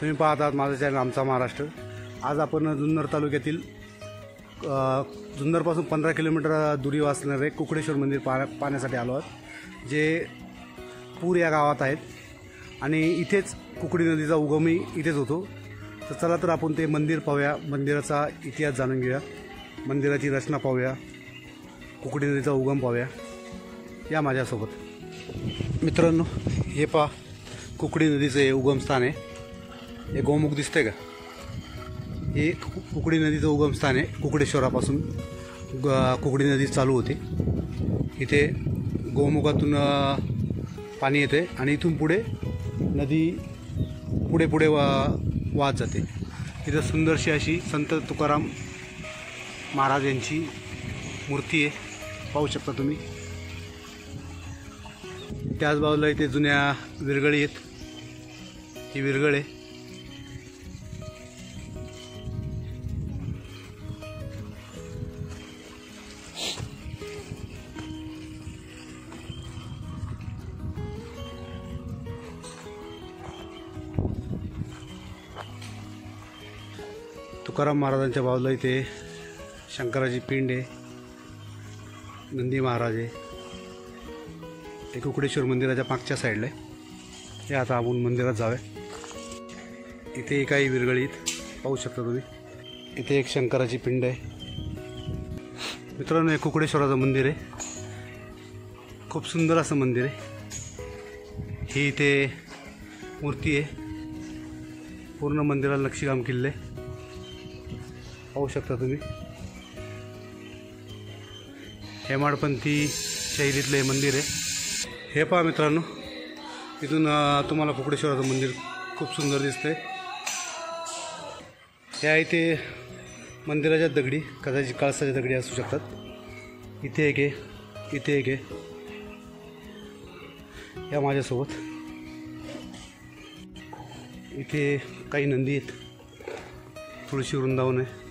तुम्ही पाहत आहात माझं चॅनल आमचा महाराष्ट्र। आज आपण जुन्नर तालुक्यातील जुन्नरपासून 15 किलोमीटर दुरी असणारे कुकडेश्वर मंदिर पाहण्यासाठी आलो आहोत, जे पूर या गावात आहेत आणि इथेच कुकडी नदीचा उगमही इथेच होतो। तर चला तर आपण ते मंदिर पाहूया, मंदिराचा इतिहास जाणून घेऊया, मंदिराची रचना पाहूया, कुकडी नदीचा उगम पाहूया। या माझ्यासोबत मित्रांनो, हे पहा कुकडी नदीचं हे उगमस्थान आहे। हे गोमुख दिसतंय का? हे कुकडी नदीचं उगमस्थान आहे। कुकडेश्वरापासून कुकडी नदी चालू होते। इथे गोमुखातून पाणी येते आणि इथून पुढे नदी पुढे वाहत जाते। इथं सुंदरशी अशी संत तुकाराम महाराज यांची मूर्ती आहे, पाहू शकता तुम्ही। त्याच बाजूला इथे जुन्या विरगळी आहेत, ही विरगळ आहे। तुकाराम महाराजांच्या बाजूला इथे शंकराची पिंड आहे, नंदी महाराज आहे। हे कुकडेश्वर मंदिराच्या मागच्या साईडला आहे। हे आता आपण मंदिरात जाऊया। इथे काही विरगळीत पाहू शकता तुम्ही। इथे एक शंकराची पिंड आहे। मित्रांनो, हे कुकडेश्वराचं मंदिर आहे, खूप सुंदर असं मंदिर आहे। ही इथे मूर्ती आहे, पूर्ण मंदिराला नक्षीकाम केलेलं आहे, पाहू शकता तुम्ही। हेमाडपंथी शैलीतलं हे मंदिर आहे। हे पहा मित्रांनो, इथून तुम्हाला कुकडेश्वराचं मंदिर खूप सुंदर दिसतंय। ह्या इथे मंदिराच्या दगडी कदाचित कळसाच्या दगडी असू शकतात। इथे एक आहे, इथे एक आहे, या माझ्यासोबत। इथे काही नंदी आहेत, तुळशी वृंदावन आहे।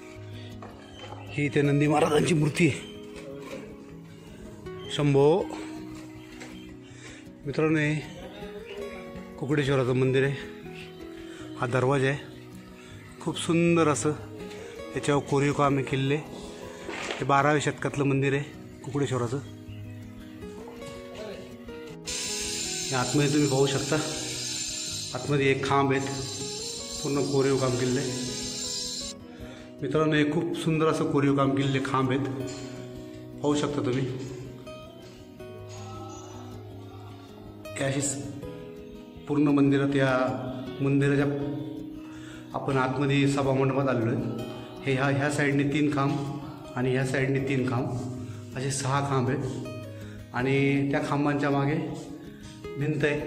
ही इथे नंदी महाराजांची मूर्ती आहे। शंभो। मित्रांनो, हे कुकडेश्वराचं मंदिर आहे। हा दरवाजा आहे, खूप सुंदर असं त्याच्यावर कोरीव काम केलेले। हे 12व्या शतकातलं मंदिर आहे कुकडेश्वराचं। आतमध्ये तुम्ही पाहू शकता, आतमध्ये एक खांब आहेत, पूर्ण कोरीव काम केलेलं आहे। मित्रांनो, हे खूप सुंदर असं कोरीव काम केलेले खांब आहेत, पाहू शकता तुम्ही। हे अशी पूर्ण मंदिरात, या मंदिराच्या आपण आतमध्ये सभामंडपात आलेलो आहे। हे ह्या साईडने 3 खांब आणि ह्या साईडने 3 खांब, असे 6 खांब आहेत आणि त्या खांबांच्या मागे भिंत आहे।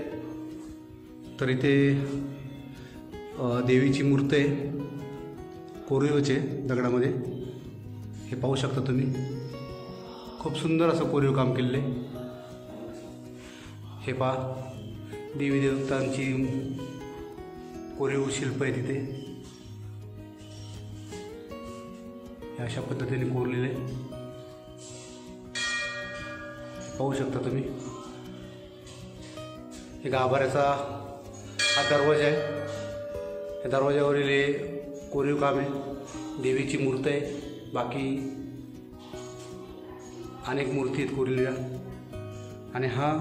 तर इथे देवीची मूर्ती आहे, कोरीवचे दगडामध्ये, हे पाहू शकता तुम्ही। खूप सुंदर असं कोरीव काम केलेलं आहे। हे पहा, देवी देवतांची कोरीव शिल्प आहे तिथे, हे अशा पद्धतीने कोरलेले पाहू शकता तुम्ही। हे गाभाऱ्याचा हा दरवाजा आहे, या दरवाजावरील हे कोरीव काम आहे, देवीची मूर्ती आहे, बाकी अनेक मूर्ती आहेत कोरलेल्या। आणि हा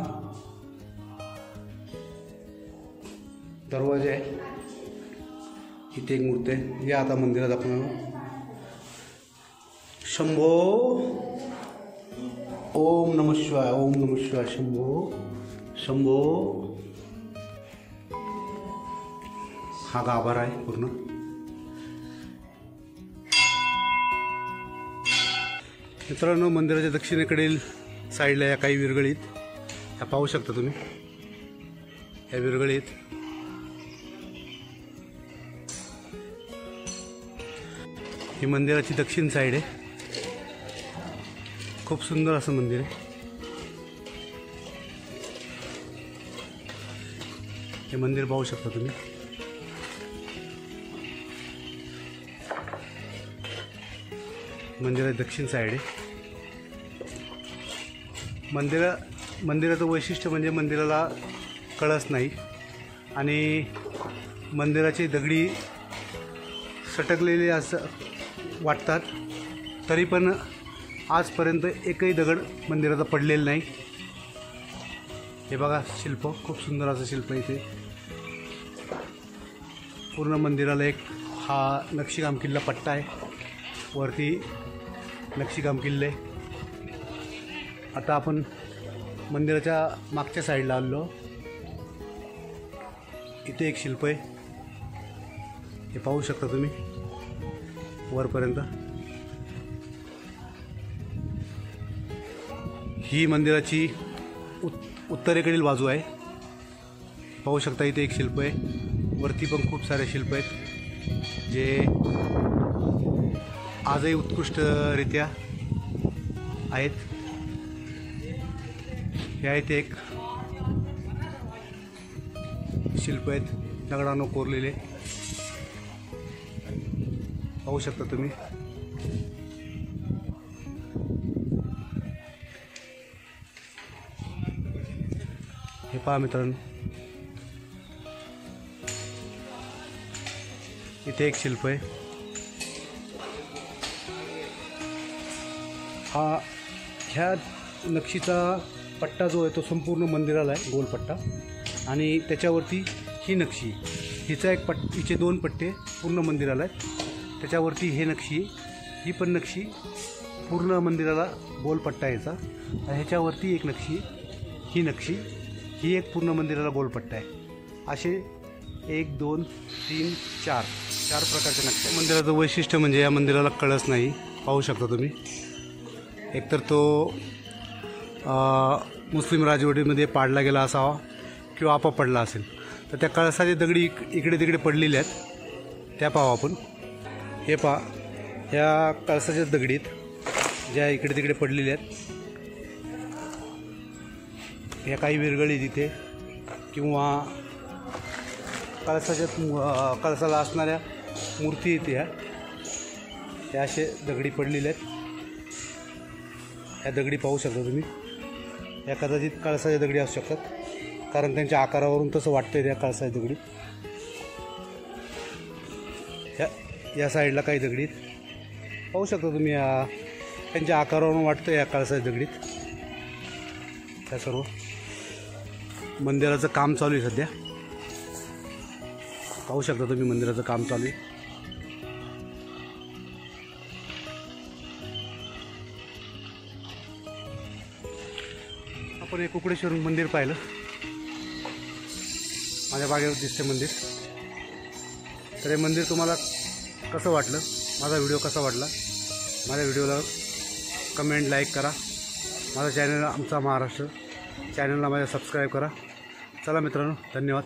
दरवाजा आहे, इथे एक मूर्ती आहे। या आता मंदिरात आपण शंभो, ओम नमः शिवाय, ओम नमः शिवाय, शंभो शंभो। हा गाभारा आहे पूर्ण। मित्रांनो, मंदिराच्या दक्षिणेकडील साईडला या काही विरगळीत, ह्या पाहू शकता तुम्ही, ह्या विरगळीत। ही मंदिराची दक्षिण साईड आहे, खूप सुंदर असं मंदिर आहे। हे मंदिर पाहू शकता तुम्ही। मंदिराची दक्षिण साईड आहे। मंदिराचं वैशिष्ट्य म्हणजे मंदिराला कळस नाही आणि मंदिराची दगडी सटकलेले असं वाटतात, तरी पण आजपर्यंत एकही दगड मंदिराचा पडलेला नाही. हे बघा शिल्प, खूप सुंदर असं शिल्प इथे. पूर्ण मंदिराला एक हा नक्षीकाम किल्ला पट्टा आहे, वरती नक्षीकाम किल्ले. आता आपण मंदिराच्या मागच्या साईडला आलो. इथे एक शिल्प आहे, हे पाहू शकता तुम्ही वरपर्यंत. ही मंदिराची उत्तरेकडील बाजू आहे. पाहू शकता इथे एक शिल्प आहे. वरती पण खूप सारे शिल्प आहेत जे आजही उत्कृष्टरित्या आहेत. हे आहेत एक शिल्प आहेत दगडानं कोरलेले, पाहू शकता तुम्ही. हे पहा मित्रांनो, इथे एक शिल्प आहे. ह्या नक्षीचा पट्टा जो आहे तो संपूर्ण मंदिराला आहे, गोल पट्टा. आणि त्याच्यावरती ही नक्षी, हिचा एक हिचे 2 पट्टे पूर्ण मंदिराला आहेत. त्याच्यावरती हे नक्षी, ही पण नक्षी पूर्ण मंदिराला गोल पट्टा यायचा. ह्याच्यावरती एक नक्षी, ही नक्षी, ही एक पूर्ण मंदिराला गोल पट्टा आहे. असे 1 2 3 4 प्रकारचे नक्षी. मंदिराचं वैशिष्ट्य म्हणजे या मंदिराला कळस नाही, पाहू शकता तुम्ही. एकतर तो मुस्लिम राजवटीमध्ये पाडला गेला असावा किंवा आपोआप पडला असेल. तर त्या कळसाच्या दगडी इकडे तिकडे पडलेल्या आहेत, त्या पाहू आपण. हे पहा, ह्या कळसाच्या दगडीत ज्या इकडे तिकडे पडलेल्या आहेत, ह्या काही विरगळी तिथे किंवा कळसाला असणाऱ्या मूर्ती इथे ह्या असे दगडी पडलेल्या आहेत. ह्या दगडी पाहू शकता तुम्ही. या कदाचित कळसाच्या दगडी असू शकतात, कारण त्यांच्या आकारावरून तसं वाटतंय त्या कळसाच्या दगडी. या साईडला काही दगडीत पाहू शकता तुम्ही. त्यांच्या आकारावरून वाटतं या कळसाच्या दगडीत. त्या सर्व मंदिराचं काम चालू आहे सध्या, पाहू शकता तुम्ही. मंदिराचं काम चालू आहे. आपण एक कुकडेश्वर मंदिर पाहिलं, माझ्या बागेवर दिसते मंदिर. तर हे मंदिर तुम्हाला कसं वाटलं, माझा व्हिडिओ कसा वाटला, माझ्या व्हिडिओला कमेंट लाईक करा. माझा चॅनल आमचा महाराष्ट्र चॅनलला माझ्या सबस्क्राईब करा. चला मित्रांनो, धन्यवाद.